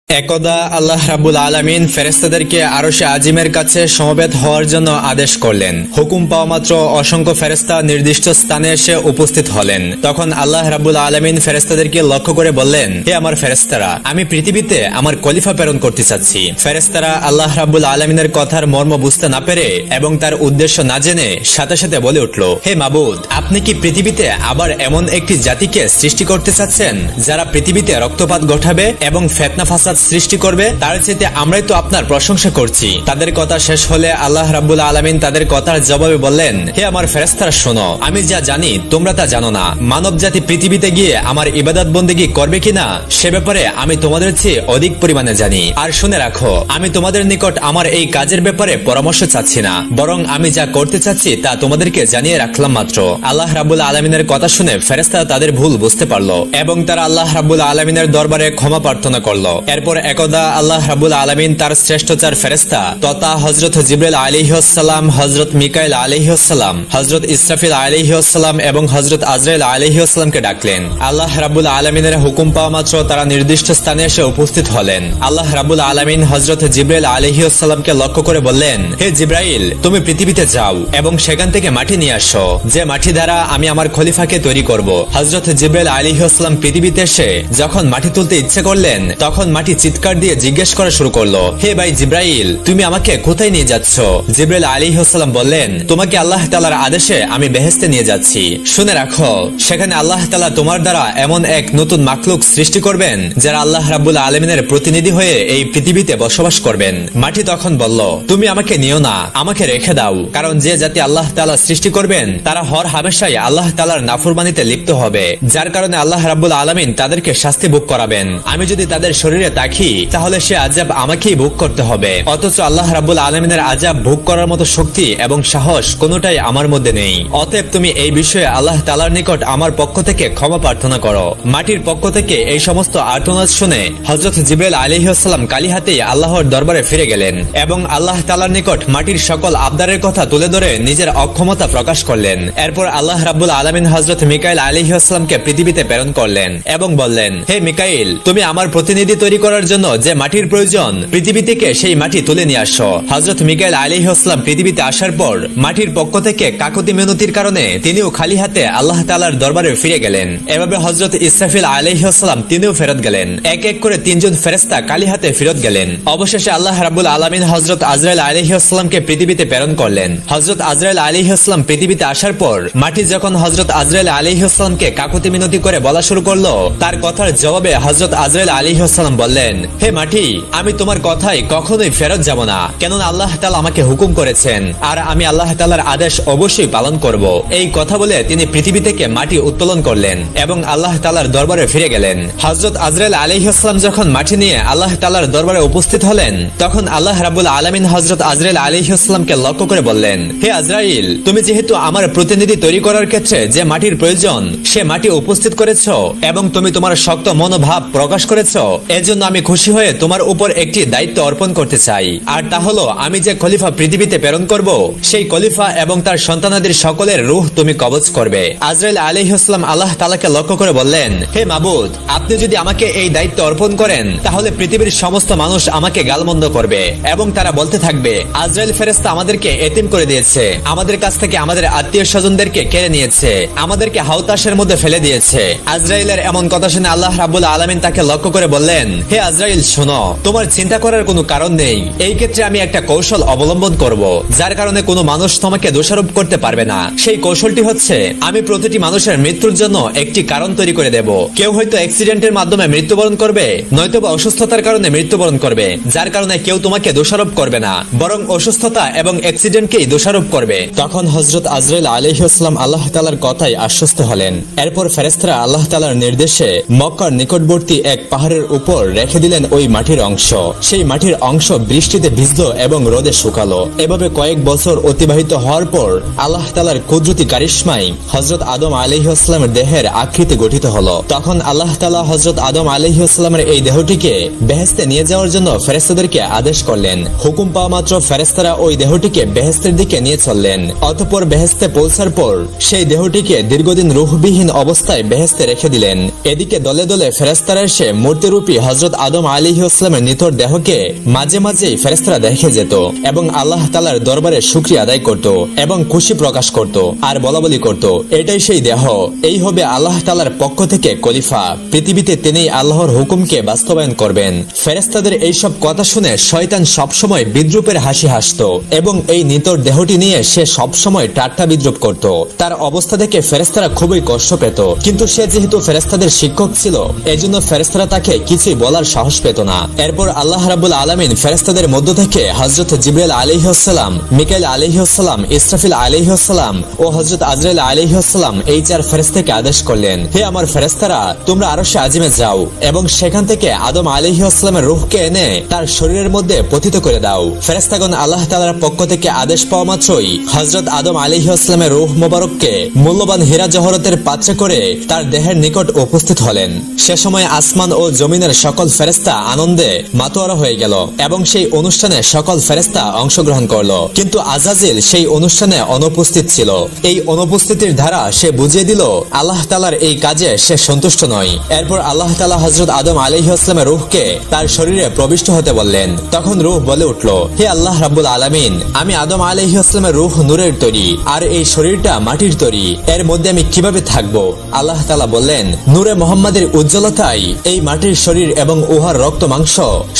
একদা আল্লাহ রাব্বুল আলামিন ফেরেশতাদেরকে আরশে আজিমের কাছে সমবেত হওয়ার জন্য আদেশ করলেন। হুকুম পাওয়া মাত্র অসংখ্য ফেরেশতা নির্দিষ্ট স্থানে এসে উপস্থিত হলেন। তখন আল্লাহ রাব্বুল আলামিন ফেরেশতাদেরকে লক্ষ্য করে বললেন, হে আমার ফেরেশতারা, আমি পৃথিবীতে আমার খলিফা প্রেরণ করতে চাচ্ছি। ফেরেশতারা আল্লাহ রাব্বুল আলামিনের কথার মর্ম বুঝতে না পেরে এবং তার উদ্দেশ্য না জেনে সাথে সাথে বলে উঠল, হে মাবুদ, আপনি কি পৃথিবীতে আবার এমন একটি জাতিকে সৃষ্টি করতে চাচ্ছেন যারা পৃথিবীতে রক্তপাত ঘটাবে এবং ফিতনা ফাসাদ সৃষ্টি করবে? তার চেয়ে আমরাই তো আপনার প্রশংসা করছি। তাদের কথা শেষ হলে আল্লাহ রাব্বুল আলামিন তাদের কথার জবাবে বললেন, হে আমার ফেরেশতারা, শোনো, আমি যা জানি তোমরা তা জানো না। মানব জাতি পৃথিবীতে গিয়ে আমার ইবাদত বন্দেগী করবে কিনা সে ব্যাপারে আমি তোমাদের চেয়ে অধিক পরিমাণে জানি। আর শুনে রাখো, আমি তোমাদের নিকট আমার এই কাজের ব্যাপারে পরামর্শ চাচ্ছি না, বরং আমি যা করতে চাচ্ছি তা তোমাদেরকে জানিয়ে রাখলাম মাত্র। আল্লাহ রাব্বুল আলামিনের কথা শুনে ফেরেশতারা তাদের ভুল বুঝতে পারলো এবং তারা আল্লাহ রাব্বুল আলামিনের দরবারে ক্ষমা প্রার্থনা করলো। এরপর একদা আল্লাহ রাব্বুল আলামিন তার শ্রেষ্ঠ চার ফেরেশতা তথা হযরত জিবরাইল আলাইহিস সালাম, হযরত মিকাইল আলাইহিস সালাম, হযরত ইসরাফিল আলাইহিস সালাম এবং হযরত আজরাইল আলাইহিস সালামকে ডাকলেন। আল্লাহ রাব্বুল আলামিনের হুকুম পাওয়া মাত্র তারা নির্দিষ্ট স্থানে এসে উপস্থিত হলেন। আল্লাহ রাব্বুল আলামিন হযরত জিবরাইল আলাইহিস সালামকে লক্ষ্য করে বললেন, হে জিবরাইল, তুমি পৃথিবীতে যাও এবং সেখান থেকে মাটি নিয়ে আসো, যে মাটি দ্বারা আমি আমার খলিফাকে তৈরি করব। হযরত জিবরাইল আলাইহিস সালাম পৃথিবীতে এসে যখন মাটি তুলতে ইচ্ছে করলেন, তখন মাটি চিৎকার দিয়ে জিজ্ঞেস করা শুরু করলো, হে ভাই জিবরাইল, তুমি আমাকে কোথায় নিয়ে যাচ্ছ? জিবরাইল আলাইহিস সালাম বললেন, তোমাকে আল্লাহ তাআলার আদেশে আমি বেহেশতে নিয়ে যাচ্ছি। শুনে রাখো, সেখানে আল্লাহ তাআলা তোমার দ্বারা এমন এক নতুন মাখলুক সৃষ্টি করবেন যারা আল্লাহ রাব্বুল আলামিনের প্রতিনিধি হয়ে এই পৃথিবীতে বসবাস করবেন। মাটি তখন বলল, তুমি আমাকে নিও না, আমাকে রেখে দাও, কারণ যে জাতি আল্লাহ তাআলা সৃষ্টি করবেন তারা হর হামেশাই আল্লাহ তাআলার নাফরমানিতে লিপ্ত হবে, যার কারণে আল্লাহ রাব্বুল আলামিন তাদেরকে শাস্তি ভোগ করাবেন। আমি যদি তাদের শরীরে তাকি তাহলে সে আযাব আমাকেই ভোগ করতে হবে, অথচ আল্লাহ রাব্বুল আলামিনের আযাব ভোগ করার মতো শক্তি এবং সাহস কোনোটাই আমার মধ্যে নেই। অতএব তুমি এই বিষয়ে আল্লাহ তাআলার নিকট আমার পক্ষ থেকে ক্ষমা প্রার্থনা করো। মাটির পক্ষ থেকে এই সমস্ত আর্তনাদ শুনে হযরত জিবরাইল আলাইহিস সালাম কালি হাতেই আল্লাহর দরবারে ফিরে গেলেন এবং আল্লাহ তাআলার নিকট মাটির সকল আবদারের কথা তুলে ধরে নিজের অক্ষমতা প্রকাশ করলেন। এরপর আল্লাহ রাব্বুল আলামিন হযরত মিকাইল আলাইহিস সালামকে পৃথিবীতে প্রেরণ করলেন এবং বললেন, হে মিকাইল, তুমি আমার প্রতিনিধি তৈরি করার জন্য যে মাটির প্রয়োজন পৃথিবী থেকে সেই মাটি তুলে নিয়ে আসো। হযরত মিকাইল আলাইহিস সালাম পৃথিবীতে আসার পর মাটির পক্ষ থেকে কাকুতি মিনতির কারণে তিনিও খালি হাতে আল্লাহ তাআলার দরবারে ফিরে গেলেন। এভাবে হযরত ইসরাফিল আলাইহিস সালাম তিনিও ফেরত গেলেন। এক এক করে তিনজন ফেরেশতা খালি হাতে ফেরত গেলেন। অবশেষে আল্লাহ রাব্বুল আলামিন হযরত আজরাইল আলাইহিস সালামকে পৃথিবীতে প্রেরণ করলেন। হযরত আজরাইল আলাইহিস সালাম পৃথিবীতে আসার পর মাটি যখন হযরত আজরাইল আলাইহিস সালামকে কাকুতি মিনতি করে বলা শুরু করলো, তার কথার জবাবে হযরত আজরাইল আলাইহিস সালাম বললেন, হে মাটি, আমি তোমার কথাই কখনোই ফেরত যাব না, কেননা আল্লাহ তাআলা আমাকে হুকুম করেছেন আর আমি আল্লাহ তাআলার আদেশ অবশ্যই পালন করব। এই কথা বলে তিনি পৃথিবী থেকে মাটি উত্তোলন করলেন এবং আল্লাহ তাআলার দরবারে ফিরে গেলেন। হযরত আজরাইল আলাইহিস সালাম যখন মাটি নিয়ে আল্লাহ তাআলার দরবারে উপস্থিত হলেন, তখন আল্লাহ রাব্বুল আলামিন হযরত আজরাইল আলাইহিস সালামকে লক্ষ্য করে বললেন, হে আজরাইল, তুমি যেহেতু আমার প্রতিনিধি তৈরি করার ক্ষেত্রে যে মাটির প্রয়োজন সে মাটি উপস্থিত করেছো এবং তুমি তোমার শক্ত মনোভাব প্রকাশ করেছো, এজন্য আমি খুশি হয়ে তোমার উপর একটি দায়িত্ব অর্পণ করতে চাই। আর তা হলো, আমি যে খলিফা পৃথিবীতে প্রেরণ করব সেই খলিফা এবং তার সন্তানাদের সকলের রূহ তুমি কবজ করবে। আজরাইল আলাইহিস সালাম আল্লাহ তাআলাকে লক্ষ্য করে বললেন, হে মাবুদ, আপনি যদি আমাকে এই দায়িত্ব অর্পণ করেন তাহলে পৃথিবীর সমস্ত মানুষ আমাকে গালমন্দ করবে এবং তারা বলতে থাকবে, আজরাইল ফেরেশতা আমাদেরকে এতিম করে দিয়েছে, আমাদের কাছ থেকে আমাদের আত্মীয় স্বজনদেরকে কেড়ে নিয়েছে, আমাদেরকে হাউতাশের মধ্যে ফেলে দিয়েছে। আজরাইলের এমন কথা শুনে আল্লাহ রাব্বুল আলামিন তাকে লক্ষ্য করে বললেন, হে আজরাইল, শোনো, তোমার চিন্তা করার কোনো কারণ নেই। এই ক্ষেত্রে আমি একটা কৌশল অবলম্বন করব যার কারণে কোনো মানুষ তোমাকে দোষারোপ করতে পারবে না। সেই কৌশলটি হচ্ছে, আমি প্রতিটি মানুষের মৃত্যুর জন্য একটি কারণ তৈরি করে দেব। কেউ হয়তো অ্যাক্সিডেন্টের মাধ্যমে মৃত্যুবরণ করবে, নয়তোবা অসুস্থতার কারণে মৃত্যুবরণ করবে, যার কারণে কেউ তোমাকে দোষারোপ করবে না, বরং অসুস্থতা এবং অ্যাক্সিডেন্টকেই দোষারোপ করবে। তখন হযরত আজরাইল আলাইহিস সালাম আল্লাহ তাআলার কথায় আশ্বস্ত হলেন। এরপর ফেরেশতারা আল্লাহ তাআলার নির্দেশে মক্কার নিকটবর্তী এক পাহাড়ের উপর রেখে দিলেন ওই মাটির অংশ। সেই মাটির অংশ বৃষ্টিতে ভিজলো এবং রোদে শুকালো। এভাবে কয়েক বছর অতিবাহিত হওয়ার পর আল্লাহ তাআলার কুদরতি কারিশমায় হযরত আদম আলাইহিস সালামের দেহের আকৃতি গঠিত হলো। তখন আল্লাহ তাআলা হযরত আদম আলাইহিস সালামের এই দেহটিকে বেহেশতে নিয়ে যাওয়ার জন্য ফেরেশতাদেরকে আদেশ করলেন। হুকুম পাওয়া মাত্র ফেরেশতারা ওই দেহটিকে বেহেশতের দিকে নিয়ে চললেন। অতঃপর বেহেশতে পৌঁছার পর সেই দেহটিকে দীর্ঘদিন রূহবিহীন অবস্থায় বেহেশতে রেখে দিলেন। এদিকে দলে দলে ফেরেশতারা এসে মূর্তিরূপী হযরত আদম আলাইহিসসালামের নিথর দেহকে মাঝে মাঝেই ফেরেশতারা দেখে যেত এবং আল্লাহ তাআলার দরবারে শুকরিয়া আদায় করত এবং খুশি প্রকাশ করত আর বলাবলি করত, এটাই সেই দেহ, এই হবে আল্লাহ তাআলার পক্ষ থেকে খলিফা, পৃথিবীতে তিনি আল্লাহর হুকুমকে বাস্তবায়ন করবেন। ফেরেশতাদের এইসব কথা শুনে শয়তান সবসময় বিদ্রুপের হাসি হাসত এবং এই নিতর দেহটি নিয়ে সে সবসময় ঠাট্টা বিদ্রুপ করত। তার অবস্থা দেখে ফেরেশতারা খুবই কষ্ট পেত, কিন্তু সে যেহেতু ফেরেশতাদের শিক্ষক ছিল এজন্য ফেরেশতারা তাকে কিছুই বলার সাহস পেত না। এরপর আল্লাহ রাব্বুল আলামিন ফেরেশতাদের মধ্য থেকে হযরত জিবরাইল আলাইহিস সালাম, মিকাইল আলাইহিস সালাম, ইসরাফিল আলাইহিস সালাম ও হযরত আজরাইল আলাইহিস সালাম এই চার ফেরেশতাকে আদেশ করলেন, হে আমার ফেরেশতারা, তোমরা আরশে আজিমে যাও এবং সেখান থেকে আদম আলাইহিস সালামের রূহকে এনে তার শরীরের মধ্যে পতিত করে দাও। ফেরেশতাগণ আল্লাহ তাআলার পক্ষ থেকে আদেশ পাওয়া মাত্রই হযরত আদম আলাইহিস সালামের রূহ মোবারককে মূল্যবান হীরা জহরতের পাত্রে করে তার দেহের নিকট উপস্থিত হলেন। সে সময় আসমান ও জমিনের সকল ফেরেশতা আনন্দে মাতোয়ারা হয়ে গেল এবং সেই অনুষ্ঠানে সকল ফেরেশতা অংশগ্রহণ করল, কিন্তু আজাজিল সেই অনুষ্ঠানে অনুপস্থিত ছিল। এই অনুপস্থিতির দ্বারা সে বুঝিয়ে দিল আল্লাহ তাআলার এই কাজে সে সন্তুষ্ট নয়। এরপর আল্লাহ তাআলা হযরত আদম আলাইহিস সালামের রূহকে তার শরীরে প্রবিষ্ট হতে বললেন। তখন রূহ বলে উঠল, হে আল্লাহ রাব্বুল আলামিন, আমি আদম আলাইহিস সালামের রূহ নূরের তৈরি আর এই শরীরটা মাটির তৈরি, এর মধ্যে আমি কিভাবে থাকবো? আল্লাহ তাআলা বললেন, নূরে মুহাম্মাদের উজ্জ্বলতায় এই মাটির শরীর এবং উহার রক্ত মাংস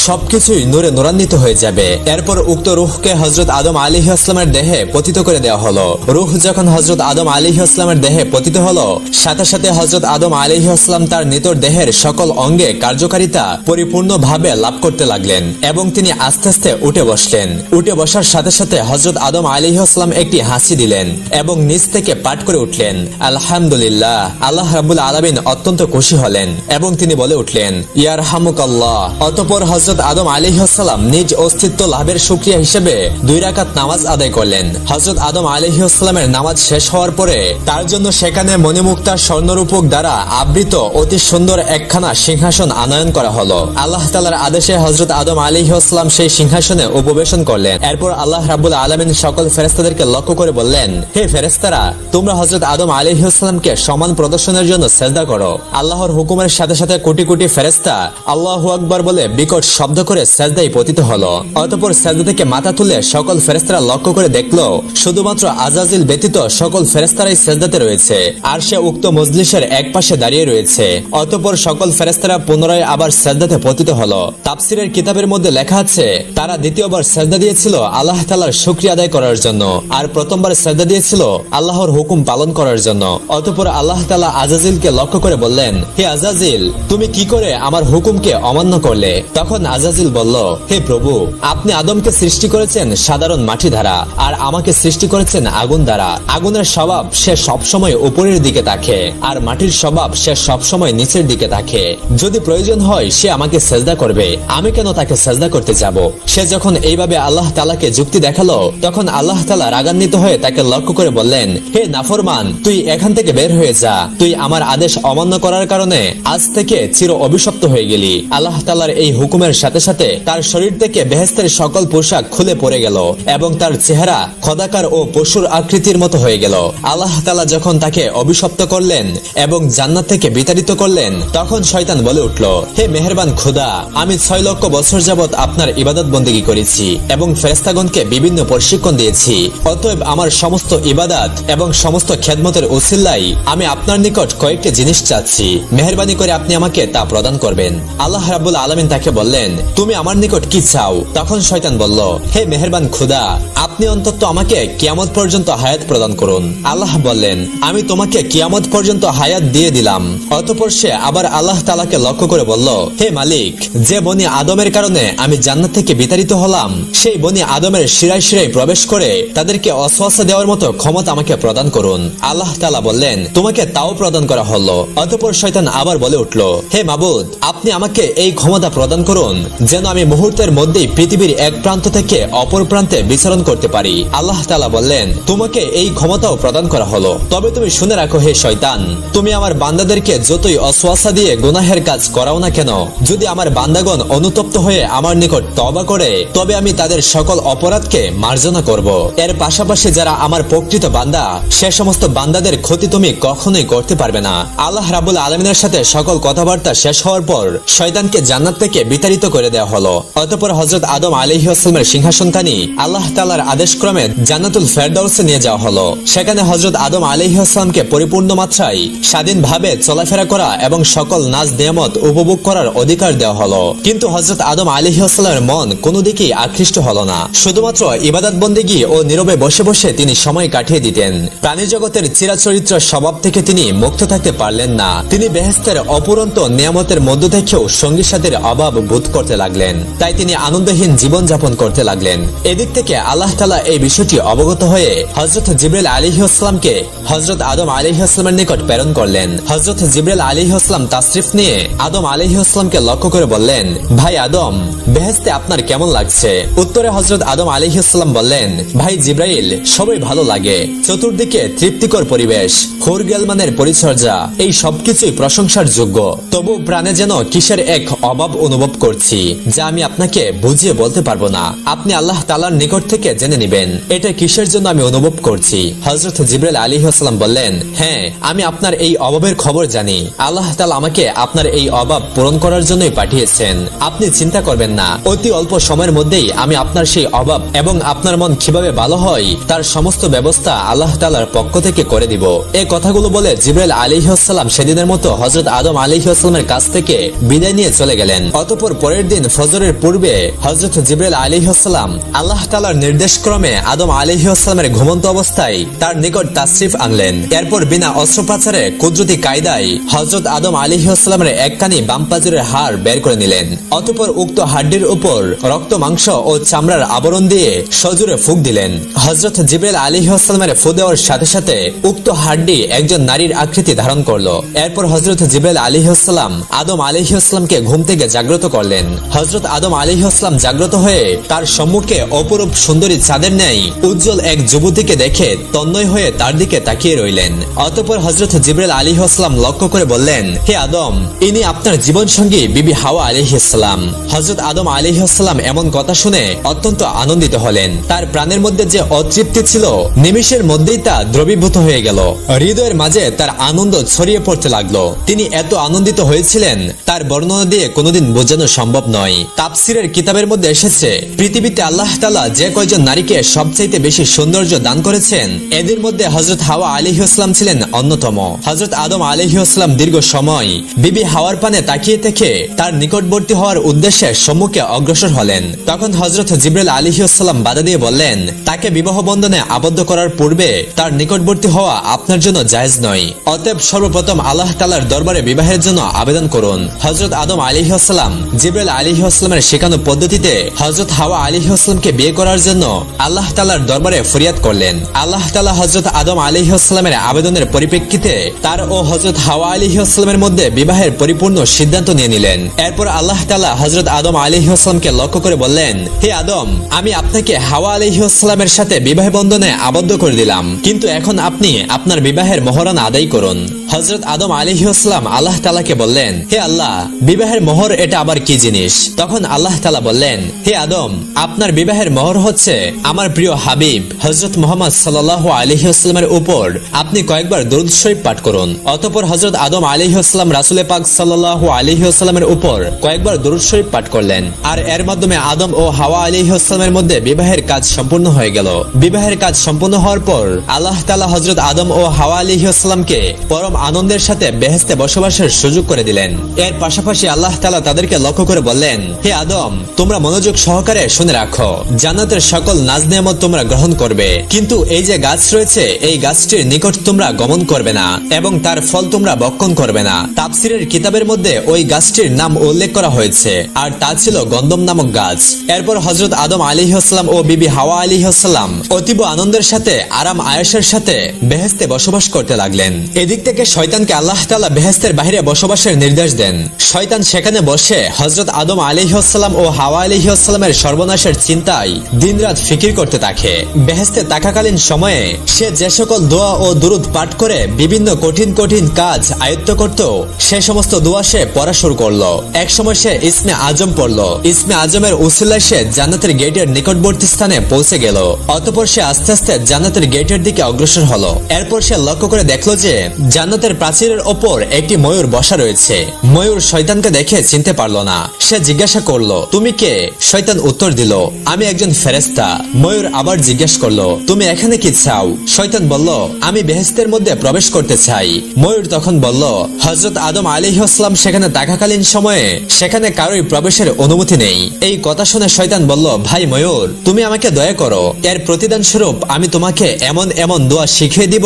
সবকিছুই নূরে নূরান্বিত হয়ে যাবে। এরপর উক্ত রূহকে হযরত আদম আলাইহিস সালামের দেহে পতিত করে দেওয়া হলো। রূহ যখন হযরত আদম আলাইহিস সালামের দেহে পতিত হলো, সাথে সাথে হযরত আদম আলাইহিস সালাম তার নিতর দেহের সকল অঙ্গে কার্যকারিতা পরিপূর্ণভাবে লাভ করতে লাগলেন এবং তিনি আস্তে আস্তে উঠে বসলেন। উঠে বসার সাথে সাথে হযরত আদম আলাইহিস সালাম একটি হাসি দিলেন এবং নিচ থেকে পাঠ করে উঠলেন, আলহামদুলিল্লাহ, আল্লাহ রাব্বুল আলামিন অত্যন্ত খুশি হলেন এবং তিনি বলে উঠলেন, ইয়ারহামুকাল্লাহ। অতঃপর হযরত আদম আলাইহিস সালাম নিজ অস্তিত্ব লাভের শুকরিয়া হিসেবে 2 রাকাত নামাজ আদায় করলেন। হযরত আদম আলাইহিস সালামের নামাজ শেষ হওয়ার পরে তার জন্য সেখানে মণিমুক্তা স্বর্ণরূপক দ্বারা আবৃত অতি সুন্দর একখানা সিংহাসন আনয়ন করা হলো। আল্লাহ তাআলার আদেশে হযরত আদম আলাইহিস সালাম সেই সিংহাসনে উপবেশন করলেন। এরপর আল্লাহ রাব্বুল আলামিন সকল ফেরেশতাদেরকে লক্ষ্য করে বললেন, হে ফেরেশতারা, তোমরা হযরত আদম আলাইহিস সালামকে সম্মান প্রদর্শনের জন্য সিজদা করো। আল্লাহর হুকুমের সাথে সাথে কোটি কোটি ফেরেশতা আল্লাহু আকবার বলে বিকট শব্দ করে সিজদায় পতিত হলো। অতঃপর সিজদা থেকে মাথা তুলে সকল ফেরেশতারা লক্ষ্য করে দেখলো শুধুমাত্র আজাজিল ব্যতীত সকল ফেরেশতারাই সিজদাতে রয়েছে আর সে উক্ত মজলিসের এক পাশে দাঁড়িয়ে রয়েছে। অতঃপর সকল ফেরেশতারা পুনরায় আবার সিজদাতে পতিত হলো। তাফসীরের কিতাবের মধ্যে লেখা আছে, তারা দ্বিতীয়বার সিজদা দিয়েছিল আল্লাহ তাআলার শুকরিয়া আদায় করার জন্য আর প্রথমবার সিজদা দিয়েছিল আল্লাহর হুকুম পালন করার জন্য। অতঃপর আল্লাহ তাআলা আজাজিলকে লক্ষ্য করে বললেন, হে আজাজিল, তুমি কি করে আমার হুকুমকে অমান্য করলে? তখন আজাজিল বলল, হে প্রভু, আপনি আদমকে সৃষ্টি করেছেন সাধারণ মাটি দ্বারা আর আমাকে সৃষ্টি করেছেন আগুন দ্বারা। আগুনের স্বভাব সে সবসময় উপরের দিকে থাকে আর মাটির স্বভাব সে সবসময় নিচের দিকে থাকে। যদি প্রয়োজন হয় সে আমাকে সেজদা করবে, আমি কেন তাকে সেজদা করতে যাব? সে যখন এইভাবে আল্লাহ তাআলাকে যুক্তি দেখালো তখন আল্লাহ তাআলা রাগান্বিত হয়ে তাকে লক্ষ্য করে বললেন, হে নাফরমান, তুই এখান থেকে বের হয়ে যা। তুই আমার আদেশ অমান্য করার কারণে আজ থেকে চির অভিশপ্ত হয়ে গেলি। আল্লাহ তাআলার এই হুকুমের সাথে সাথে তার শরীর থেকে বেহেশতের সকল পোশাক খুলে পড়ে গেল এবং তার চেহারা খোদাকার ও পশুর আকৃতির মতো হয়ে গেল। আল্লাহ তাআলা যখন তাকে অভিশপ্ত করলেন এবং জান্নাত থেকে বিতাড়িত করলেন তখন শয়তান বলে উঠল, হে মেহেরবান খোদা, আমি 6 লক্ষ বছর যাবত আপনার ইবাদত বন্দেগী করেছি এবং ফেরেশতাগণকে বিভিন্ন প্রশিক্ষণ দিয়েছি। অতএব আমার সমস্ত ইবাদত এবং সমস্ত খেদমতের উসিলায় আমি আপনার নিকট কয়েকটি জিনিস চাচ্ছি, মেহেরবানি করে আপনি আমাকে তা প্রদান করবেন। আল্লাহ রাব্বুল আলামিন তাকে বললেন, তুমি আমার নিকট কি চাও? তখন শয়তান বলল, হে মেহেরবান খোদা, আপনি অন্তত আমাকে কিয়ামত পর্যন্ত হায়াত প্রদান করুন। আল্লাহ বললেন, আমি তোমাকে কিয়ামত পর্যন্ত হায়াত দিয়ে দিলাম। অতঃপর সে আবার আল্লাহ তাআলাকে লক্ষ্য করে বলল, হে মালিক, যে বনি আদমের কারণে আমি জান্নাত থেকে বিতাড়িত হলাম সেই বনি আদমের শিরায় শিরায় প্রবেশ করে তাদেরকে ওয়াসওয়াসা দেওয়ার মতো ক্ষমতা আমাকে প্রদান করুন। আল্লাহ তাআলা বললেন, তোমাকে তাও প্রদান করা হলো। অতঃপর শয়তান আবার বলে উঠল, হে মাবুদ, আপনি আমাকে এই ক্ষমতা প্রদান করুন যেন আমি মুহূর্তের মধ্যেই পৃথিবীর এক প্রান্ত থেকে অপর প্রান্তে বিচরণ করতে পারি। আল্লাহ তাআলা বললেন, তোমাকে এই ক্ষমতাও প্রদান করা হলো। তবে তুমি শুনে রাখো হে শয়তান, তুমি আমার বান্দাদেরকে যতই অসওয়াসা দিয়ে গুনাহের কাজ করাও না কেন, যদি আমার বান্দাগণ অনুতপ্ত হয়ে আমার নিকট তওবা করে, তবে আমি তাদের সকল অপরাধকে মার্জনা করব। এর পাশাপাশি যারা আমার প্রকৃত বান্দা, সে সমস্ত বান্দাদের ক্ষতি তুমি কখনোই করতে পারবে না। আল্লাহ রাব্বুল আলামিনের সাথে সকল কথাবার্তা শেষ হওয়ার পর শয়তানকে জান্নাত থেকে বিতাড়িত করে দেওয়া হলো। অতঃপর হযরত আদম আলাইহিস সালামের সিংহাসনখানি আল্লাহ তাআলার আদেশক্রমে জান্নাতুল ফেরদাউসে নিয়ে যাওয়া হলো। সেখানে হযরত আদম আলাইহিস সালামকে পরিপূর্ণ মাত্রায় স্বাধীনভাবে চলাফেরা করা এবং সকল নাজ নিয়ামত উপভোগ করার অধিকার দেওয়া হলো। কিন্তু হযরত আদম আলাইহিস সালামের মন কোনো দিকেই আকৃষ্ট হলো না। শুধুমাত্র ইবাদত বন্দেগী ও নীরবে বসে বসে তিনি সময় কাটিয়ে দিতেন। প্রাণী জগতের চিরাচরিত্র স্বভাব থেকে তিনি মুক্ত থাকতে পারলেন না। তিনি বেহেশতের অপুরন্ত নিয়ামতের মধ্য থেকেও সঙ্গী সাথীর অভাব বোধ করতে লাগলেন। তাই তিনি আনন্দহীন জীবন যাপন করতে লাগলেন। এদিক থেকে আল্লাহ তাআলা এই বিষয়টি অবগত হয়ে হযরত জিবরাইল আলাইহিস সালামকে হযরত আদম আলাইহিস সালামের নিকট প্রেরণ করলেন। হযরত জিবরাইল আলাইহিস সালাম তাশরিফ নিয়ে আদম আলাইহিস সালামকে লক্ষ্য করে বললেন, ভাই আদম, বেহেশতে আপনার কেমন লাগছে? উত্তরে হযরত আদম আলাইহিস সালাম বললেন, ভাই জিবরাইল, সবই ভালো লাগে। চতুর্দিকে তৃপ্তিকর পরিবেশ, হুরগেলমানের পরিচর্যা, এই সবকিছুই প্রশংসার যোগ্য। তবু প্রাণে যেন কিসের এক অভাব অনুভব করছি, যা আমি আপনাকে বুঝিয়ে বলতে পারবো না। আপনি আল্লাহ তাআলার নিকট থেকে জেনে নেবেন এটা কিসের জন্য আমি অনুভব করছি। হযরত জিবরাইল আলাইহিস সালাম বললেন, হ্যাঁ, আমি আপনার এই অভাবের খবর জানি। আল্লাহ তাআলা আমাকে আপনার এই অভাব পূরণ করার জন্যই পাঠিয়েছেন। আপনি চিন্তা করবেন না, অতি অল্প সময়ের মধ্যেই আমি আপনার সেই অভাব এবং আপনার মন কিভাবে ভালো হয় তার সমস্ত ব্যবস্থা আল্লাহ তাআলার পক্ষ থেকে করে দিব। এই কথাগুলো বলে জিবরাইল আলাইহিস সালাম সেদিনের মতো হযরত আদম আলাইহিস সালামের কাছ থেকে বিদায় নিয়ে চলে গেলেন। অতঃপর পরের দিন ফজরের পূর্বে হযরত জিবরাইল আলাইহিস সালাম আল্লাহ তাআলার নির্দেশক্রমে আদম আলাইহিস সালামের ঘুমন্ত অবস্থায় তার নিকট তাশরিফ আনলেন। এরপর বিনা অস্ত্রোপচারে কুদরতি কায়দায় হযরত আদম আলাইহিস সালামের একখানি বাম পাজরের হাড় বের করে নিলেন। অতঃপর উক্ত হাড্ডির উপর রক্ত, মাংস ও চামড়ার আবরণ দিয়ে সজোরে ফুঁক দিলেন। হযরত জিবরাইল আলাইহিস সালামের ফু দেওয়ার সাথে সাথে উক্ত হাড্ডি একজন নারীর আকৃতি ধারণ করলো। এরপর হযরত জিবরাইল আলাইহিস সালাম আদম আলাইহিস সালামকে ঘুম থেকে জাগ্রত করলেন। হযরত আদম আলাইহিস সালাম জাগ্রত হয়ে তার সম্মুখে অপরূপ সুন্দরী চাঁদের ন্যায় উজ্জ্বল এক যুবতীকে দেখে তন্ময় হয়ে তার দিকে তাকিয়ে রইলেন। অতঃপর হযরত জিবরাইল আলাইহিস সালাম লক্ষ্য করে বললেন, হে আদম, ইনি আপনার জীবন সঙ্গী বিবি হাওয়া আলাইহিস সালাম। হযরত আদম আলাইহিস সালাম এমন কথা শুনে অত্যন্ত আনন্দিত হলেন। তার প্রাণের মধ্যে যে অতৃপ্তি ছিল, নিমিষের মধ্যেই তা দ্রবীভূত হয়ে গেল। হৃদয়ের মাঝে তার আনন্দ ছড়িয়ে পড়তে লাগলো। তিনি এত আনন্দিত হয়েছিলেন, তার বর্ণনা দিয়ে কোনোদিন বোঝানো সম্ভব নয়। তাফসিরের কিতাবের মধ্যে এসেছে, পৃথিবীতে আল্লাহ তাআলা যে কয়জন নারীকে সবচাইতে বেশি সৌন্দর্য দান করেছেন, এদের মধ্যে হযরত হাওয়া আলাইহিস সালাম ছিলেন অন্যতম। হযরত আদম আলাইহিস সালাম দীর্ঘ সময় বিবি হাওয়ার পানে তাকিয়ে থেকে তার নিকটবর্তী হওয়ার উদ্দেশ্যে সম্মুখে অগ্রসর হলেন। তখন হযরত জিবরাইল আলাইহিস সালাম বাধা দিয়ে বললেন, তাকে বিবাহ বন্ধনে আবদ্ধ করার পূর্বে তার নিকটবর্তী হওয়া আপনার জন্য জায়েজ নয়। অতএব সর্বপ্রথম আল্লাহ তাআলার দরবারে বিবাহের জন্য আবেদন করুন। হযরত আদম আলাইহিস সালাম জিবরাইল আলাইহিস সালামের শেখানো পদ্ধতিতে হযরত হাওয়া আলাইহিস সালামকে বিয়ে করার জন্য আল্লাহ তাআলার দরবারে ফরিয়াদ করলেন। আল্লাহ তাআলা হযরত আদম আলাইহিস সালামের আবেদনের পরিপ্রেক্ষিতে তার ও হযরত হাওয়া আলাইহিস সালামের মধ্যে বিবাহের পরিপূর্ণ সিদ্ধান্ত নিয়ে নিলেন। এরপর আল্লাহ তাআলা হযরত আদম আলাইহিস সালামকে লক্ষ্য করে বললেন, হে আদম, আমি আপনাকে হাওয়া আলাইহিস সালামের সাথে বিবাহ বন্ধনে আবদ্ধ করে দিলাম, কিন্তু এখন আপনি আপনার বিবাহের মহরানা আদায় করুন। হযরত আদম আলাইহিস সালাম আল্লাহ তাআলাকে বললেন, হে আল্লাহ, বিবাহের মোহর এটা আবার কি জিনিস? তখন আল্লাহ তাআলা বললেন, হে আদম, আপনার বিবাহের মোহর হচ্ছে আমার প্রিয় হাবিব হযরত মুহাম্মদ সাল্লাল্লাহু আলাইহি ওয়াসাল্লামের উপর আপনি কয়েকবার দরুদ শরীফ পাঠ করুন। অতঃপর হযরত আদম আলাইহিস সালাম রাসূল পাক সাল্লাল্লাহু আলাইহি ওয়াসাল্লামের উপর কয়েকবার দরুদ শরীফ পাঠ করলেন। আর এর মাধ্যমে আদম ও হাওয়া আলাইহিস সালামের মধ্যে বিবাহের কাজ সম্পূর্ণ হয়ে গেল। বিবাহের কাজ সম্পূর্ণ হওয়ার পর আল্লাহ তাআলা হযরত আদম ও হাওয়া আলাইহিস সালামকে পরম আনন্দের সাথে বেহেশতে বসবাসের সুযোগ করে দিলেন। এর পাশাপাশি আল্লাহ তাআলা তাদেরকে লক্ষ্য করে বললেন, হে আদম, তোমরা মনোযোগ সহকারে শুনে রাখো, জান্নাতের সকল নাজ নেয়ামত তোমরা গ্রহণ করবে, কিন্তু এই যে গাছ রয়েছে এই গাছটির নিকট তোমরা গমন করবে না এবং তার ফল তোমরা ভক্ষণ করবে না। তাফসিরের কিতাবের মধ্যে ওই গাছটির নাম উল্লেখ করা হয়েছে, আর তা ছিল গন্ধম নামক গাছ। এরপর হযরত আদম আলাইহিস সালাম ও বিবি হাওয়া আলাইহিস সালাম অতীব আনন্দের সাথে আরাম আয়েশের সাথে বেহেশতে বসবাস করতে লাগলেন। এদিক থেকে শয়তানকে আল্লাহ তাআলা বেহেশতের বাইরে বসবাসের নির্দেশ দেন। শয়তান সেখানে বসে হযরত আদম আলাইহিসসালাম ও হাওয়া আলাইহিসসালামের সর্বনাশের চিন্তায় দিনরাত ফিকির করতে থাকে। বেহেশতে থাকাকালীন সময়ে সে যে সকল দোয়া ও দুরুদ পাঠ করে বিভিন্ন কঠিন কঠিন কাজ আয়ত্ত করত, সে সমস্ত দোয়া সে পড়া শুরু করলো। এক সময় সে ইসমে আজম পড়ল। ইসমে আজমের উসিলায় সে জান্নাতের গেটের নিকটবর্তী স্থানে পৌঁছে গেল। অতঃপর সে আস্তে আস্তে জান্নাতের গেটের দিকে অগ্রসর হলো। এরপর সে লক্ষ্য করে দেখলো যে জান্নাতের প্রাচীরের ওপর একটি ময়ূর বসা রয়েছে। ময়ূর শয়তানকে দেখে চিনতে পারলো না। সে জিজ্ঞাসা করলো, তুমি কে? শয়তান উত্তর দিল, আমি একজন ফেরেশতা। ময়ূর আবার জিজ্ঞেস করলো, তুমি এখানে কি চাও? শয়তান বলল, আমি বেহেশতের মধ্যে প্রবেশ করতে চাই। ময়ূর তখন বলল, হযরত আদম আলাইহিসসালাম সেখানে থাকাকালীন সময়ে সেখানে কারোই প্রবেশের অনুমতি নেই। এই কথা শুনে শয়তান বলল, ভাই ময়ূর, তুমি আমাকে দয়া করো। এর প্রতিদান স্বরূপ আমি তোমাকে এমন এমন দোয়া শিখিয়ে দিব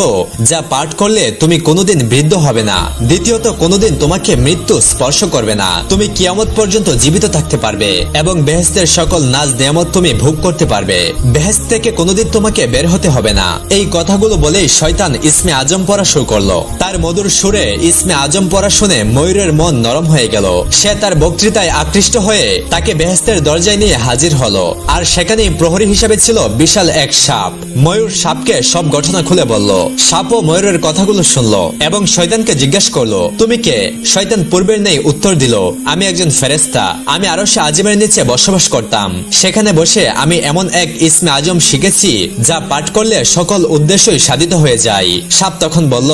যা পাঠ করলে তুমি কোনোদিন বৃদ্ধ হবে না। দ্বিতীয়ত, কোনোদিন তোমাকে মৃত্যু স্পর্শ করবে না। তুমি কিয়ামত পর্যন্ত জীবিত থাকতে পারবে এবং বেহেশতের সকল নাজ নেয়ামত তুমি ভোগ করতে পারবে। বেহেশত থেকে কোনোদিন তোমাকে বের হতে হবে না। এই কথাগুলো বলেই শয়তান ইসমে আজম পড়া শুরু করলো। তার মধুর সুরে ইসমে আজম পড়া শুনে ময়ূরের মন নরম হয়ে গেল। সে তার বক্তৃতায় আকৃষ্ট হয়ে তাকে বেহেশতের দরজায় নিয়ে হাজির হলো। আর সেখানেই প্রহরী হিসেবে ছিল বিশাল এক সাপ। ময়ূর সাপকে সব ঘটনা খুলে বলল। সাপও ময়ূরের কথাগুলো শুনলো এবং শয়তানকে জিজ্ঞাসা করলো, তুমি কে? শয়তান পূর্বের নেই উত্তর দিল, আমি একজন ফেরেশতা। আমি আরশে আজিমের নিচে বসবাস করতাম। সেখানে বসে আমি এমন এক ইসমে আজম শিখেছি যা পাঠ করলে সকল উদ্দেশ্যই সাধিত হয়ে যায়। সাপ তখন বলল,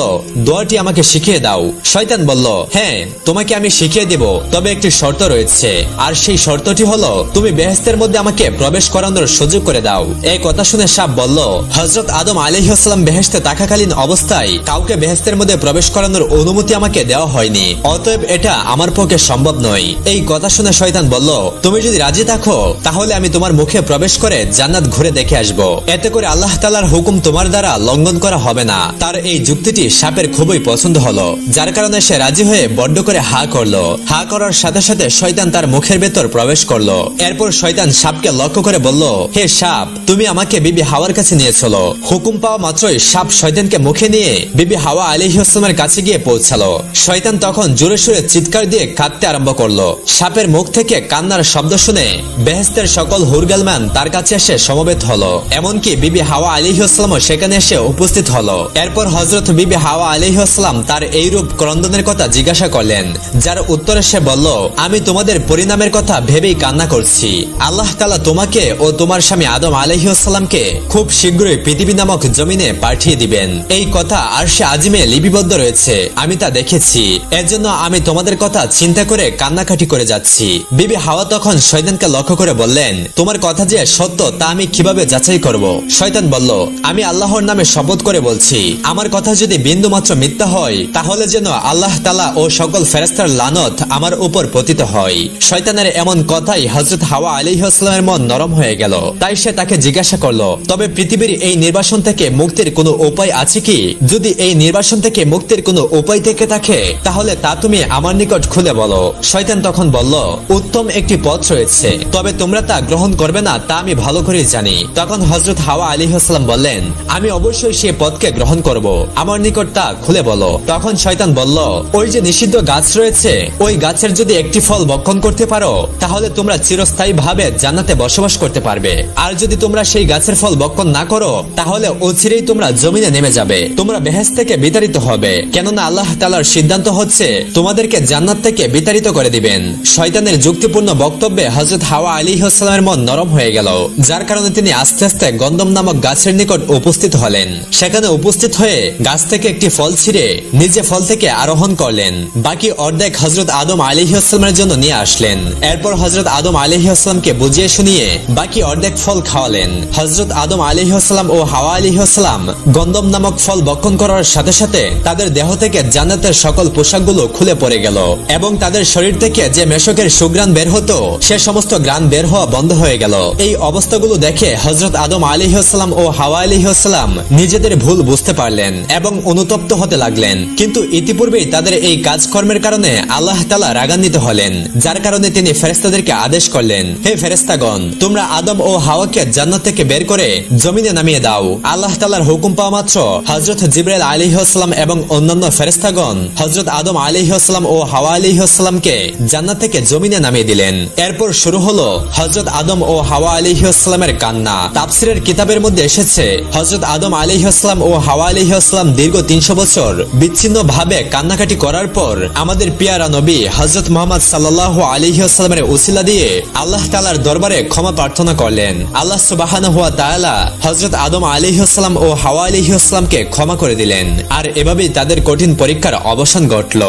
দোয়াটি আমাকে শিখিয়ে দাও। শয়তান বলল, হ্যাঁ, তোমাকে আমি শিখিয়ে দিব, তবে একটি শর্ত রয়েছে। আর সেই শর্তটি হলো, তুমি বেহেশতের মধ্যে আমাকে প্রবেশ করানোর সুযোগ করে দাও। এই কথা শুনে সাপ বলল, হযরত আদম আলাইহিসসালাম বেহেশতে থাকাকালীন অবস্থায় কাউকে বেহেশতের মধ্যে প্রবেশ করানোর অনুমতি আমাকে দেওয়া হয়নি, অতএব এটা আমার পক্ষে সম্ভব নয়। এই কথা শুনে শয়তান বলল, তুমি যদি রাজি থাকো তাহলে আমি তোমার মুখে প্রবেশ করে জান্নাত ঘুরে দেখে আসবো। এতে করে আল্লাহ তাআলার হুকুম তোমার দ্বারা লঙ্ঘন করা হবে না। তার এই যুক্তিটি সাপের খুবই পছন্দ হলো, যার কারণে সে রাজি হয়ে বড্ড করে হা করলো। হা করার সাথে সাথে শয়তান তার মুখের ভেতর প্রবেশ করলো। এরপর শয়তান সাপকে লক্ষ্য করে বলল, হে সাপ, তুমি আমাকে বিবি হাওয়ার কাছে নিয়ে চলো। হুকুম পাওয়া মাত্রই সাপ শয়তানকে মুখে নিয়ে বিবি হাওয়া আলাইহিসসালামের কাছে গিয়ে পৌঁছালো। শয়তান তখন জোরে সোরে চিৎকার দিয়ে কাঁদতে আরম্ভ করলো। সাপের মুখ থেকে কান্নার শব্দ শুনে বেহেশতের সকল হুরগালমান তার কাছে এসে সমবেত হলো। এমনকি বিবি হাওয়া আলাইহিসসালামও সেখানে এসে উপস্থিত হলো। এরপর হযরত বিবি হাওয়া আলাইহিসসালাম তার এইরূপ ক্রন্দনের কথা জিজ্ঞাসা করলেন, যার উত্তরে সে বলল, আমি তোমাদের পরিণামের কথা ভেবেই কান্না করছি। আল্লাহ তাআলা তোমাকে ও তোমার স্বামী আদম আলাইহিসসালামকে খুব শীঘ্রই পৃথিবী নামক জমিনে পাঠিয়ে দিবেন। এই কথা আরশে আজিমে লিপিবদ্ধ রয়েছে, আমি তা দেখেছি। এজন্য আমি তোমাদের কথা চিন্তা করে কান্নাকাটি করে যাচ্ছি। বিবি হাওয়া তখন শয়তানকে লক্ষ্য করে বললেন, তোমার কথা যে সত্য তা আমি কিভাবে যাচাই করব? শয়তান বলল, আমি আল্লাহর নামে শপথ করে বলছি, আমার কথা যদি বিন্দুমাত্র মিথ্যা হয় তাহলে যেন আল্লাহ তাআলা ও সকল ফেরেশতার লানত আমার উপর পতিত হয়। শয়তানের এমন কথাই হযরত হাওয়া আলাইহিসসালামের মন নরম হয়ে গেল। তাই সে তাকে জিজ্ঞাসা করলো, তবে পৃথিবীর এই নির্বাসন থেকে মুক্তির কোনো উপায় আছে কি? যদি এই নির্বাসন থেকে মুক্তির কোনো উপায় থেকে থাকে তাহলে তা তুমি আমার নিকট খুলে বলো। শয়তান তখন বলল, উত্তম একটি পথ রয়েছে, তবে তোমরা তা গ্রহণ করবে না তা আমি ভালো করে জানি। তখন হযরত হাওয়া আলাইহিসসালাম বললেন, আমি অবশ্যই সেই পথকে গ্রহণ করব, আমার নিকট তা খুলে বলো। তখন শয়তান বলল, ওই যে নিষিদ্ধ গাছ রয়েছে, ওই গাছের যদি একটি ফল ভক্ষণ করতে পারো তাহলে তোমরা চিরস্থায়ী ভাবে জান্নাতে বসবাস করতে পারবে। আর যদি তোমরা সেই গাছের ফল ভক্ষণ না করো তাহলে অচিরেই তোমরা জমিনে নেমে যাবে, তোমরা বেহেশত থেকে বিতাড়িত হবে, কেননা আল্লাহ তাআলার সিদ্ধান্ত হচ্ছে তোমাদেরকে জান্নাত থেকে বিতাড়িত করে দিবেন। শয়তানের যুক্তিপূর্ণ বক্তব্যে হযরত হাওয়া আলাইহিসসালামের মন নরম হয়ে গেল, যার কারণে তিনি আস্তে আস্তে গন্ধম নামক গাছের নিকট উপস্থিত হলেন। সেখানে উপস্থিত হয়ে গাছ থেকে একটি ফল ছিঁড়ে নিজে ফল থেকে আরোহণ করলেন। বাকি অর্ধেক হযরত আদম আলাইহিসসালামের জন্য নিয়ে আসলেন। এরপর হযরত আদম আলাইহিসসালামকে বুঝিয়ে শুনিয়ে বাকি অর্ধেক ফল খাওয়ালেন। হযরত আদম আলাইহিসসালাম ও হাওয়া আলাইহিসসালাম গন্ধম নামক ফল ভক্ষণ করার সাথে সাথে তাদের দেহ থেকে জান্নাতের সকল পোশাকগুলো খুলে পড়ে গেল এবং তাদের শরীর থেকে যে মেশকের সুঘ্রাণ বের হতো সে সমস্ত ঘ্রাণ বের হওয়া বন্ধ হয়ে গেল। এই অবস্থাগুলো দেখে হযরত আদম আলাইহিসসালাম ও হাওয়া আলাইহিসসালাম নিজেদের ভুল বুঝতে পারলেন এবং অনুতপ্ত হতে লাগলেন। কিন্তু ইতিপূর্বেই তাদের এই কাজকর্মের কারণে আল্লাহ তাআলা রাগান্বিত হলেন, যার কারণে তিনি ফেরেশতাদেরকে আদেশ করলেন, হে ফেরেশতাগণ, তোমরা আদম ও হাওয়াকে জান্নাত থেকে বের করে জমিনে নামিয়ে দাও। আল্লাহ তাআলার হুকুম পাওয়া মাত্র হযরত জিবরাইল আলাইহিসসালাম এবং অন্যান্য ফেরেশতাগণ হযরত আদম আলাইহিস সালাম ও হাওয়া আলাইহিস সালামকে জান্নাত থেকে জমিনে নামিয়ে দিলেন। এরপর শুরু হলো হযরত আদম ও হাওয়া আলাইহিস সালামের কান্না। তাফসীরের কিতাবের মধ্যে এসেছে হযরত আদম আলাইহিস সালাম ও হাওয়া আলাইহিস সালাম দীর্ঘ 300 বছর বিচ্ছিন্নভাবে কান্নাকাটি করার পর আমাদের পিয়ারা নবী হযরত মুহাম্মদ সাল্লাল্লাহু আলাইহি ওয়াসাল্লামের উসিলা দিয়ে আল্লাহ তাআলার দরবারে ক্ষমা প্রার্থনা করলেন। আল্লাহ সুবহানাহু ওয়া তাআলা হযরত আদম আলাইহিস সালাম ও হাওয়া আলাইহিস সালামকে ক্ষমা করে দিলেন। আর এভাবেই তাদের কঠিন পরীক্ষার অবসান ঘটল।